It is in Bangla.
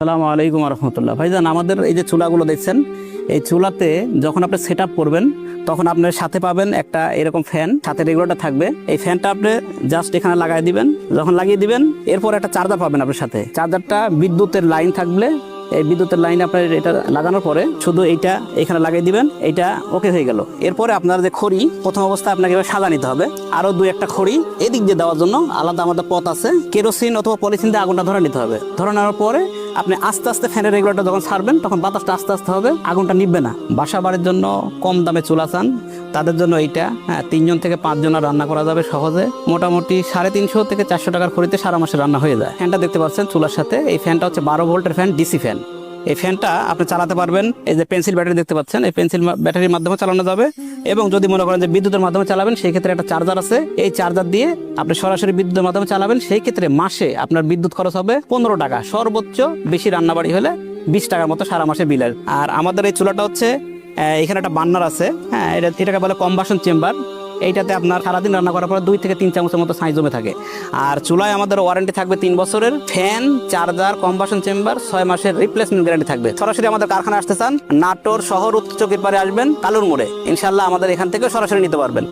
আসসালামু আলাইকুম রহমতুল্লাহ। ভাইজান, আমাদের এই যে চুলাগুলো দেখছেন, এই চুলাতে যখন আপনি সেট আপ করবেন তখন আপনার সাথে পাবেন একটা এরকম ফ্যান, সাথে রেগুলেটর থাকবে। এই ফ্যানটা আপনি জাস্ট এখানে লাগাই দিবেন। যখন লাগিয়ে দিবেন এরপর একটা চার্জার পাবেন আপনার সাথে। চার্জারটা বিদ্যুতের লাইন থাকবে। এই বিদ্যুতের লাইন আপনার এটা লাগানোর পরে শুধু এইটা এখানে লাগিয়ে দিবেন, এইটা ওকে হয়ে গেল। এরপরে আপনার যে খড়ি, প্রথম অবস্থায় আপনাকে এবার সাজা নিতে হবে। আরো দুই একটা খড়ি এদিক দিয়ে দেওয়ার জন্য আলাদা আমাদের পথ আছে। কেরোসিন অথবা পলিথিন দিয়ে আগুনটা ধরে নিতে হবে। ধরে নেওয়ার পরে আপনি আস্তে আস্তে ফ্যানের রেগুলেটর যখন ছাড়বেন তখন বাতাসটা আস্তে আস্তে হবে, আগুনটা নিববে না। বাসা বাড়ির জন্য কম দামে চুলা চান, তাদের জন্য এইটা। হ্যাঁ, 3 থেকে 5 জনের রান্না করা যাবে সহজে। মোটামুটি 350 থেকে 400 টাকার খড়িতে সারা মাসে রান্না হয়ে যায়। ফ্যানটা দেখতে পাচ্ছেন চুলার সাথে, এই ফ্যানটা হচ্ছে 12 ভোল্টের ফ্যান, ডিসি ফ্যান। এই ফ্যানটা আপনি চালাতে পারবেন, এই যে পেন্সিল ব্যাটারি দেখতে পাচ্ছেন, এই পেন্সিল ব্যাটারির মাধ্যমে চালানো যাবে। এবং যদি মনে করেন যে বিদ্যুতের মাধ্যমে চালাবেন, সেই ক্ষেত্রে একটা চার্জার আছে। এই চার্জার দিয়ে আপনি সরাসরি বিদ্যুতের মাধ্যমে চালাবেন। সেই ক্ষেত্রে মাসে আপনার বিদ্যুৎ খরচ হবে 15 টাকা, সর্বোচ্চ বেশি রান্নাবাড়ি হলে 20 টাকার মতো সারা মাসে বিলের। আর আমাদের এই চুলাটা হচ্ছে, এখানে একটা বার্নার আছে। হ্যাঁ, এটাকে বলে কম্বাসন চেম্বার। এইটাতে আপনার সারাদিন রান্না করার পরে 2 থেকে 3 চামচের মতো ছাই জমে থাকে। আর চুলায় আমাদের ওয়ারেন্টি থাকবে 3 বছরের। ফ্যান, চার্জার, কম্বাসন চেম্বার, 6 মাসের রিপ্লেসমেন্ট গ্যারান্টি থাকবে। সরাসরি আমাদের কারখানা আসতে চান, নাটোর শহর উত্তর চকির পারে আসবেন, কালুর মোড়ে। ইনশাল্লাহ আমাদের এখান থেকে সরাসরি নিতে পারবেন।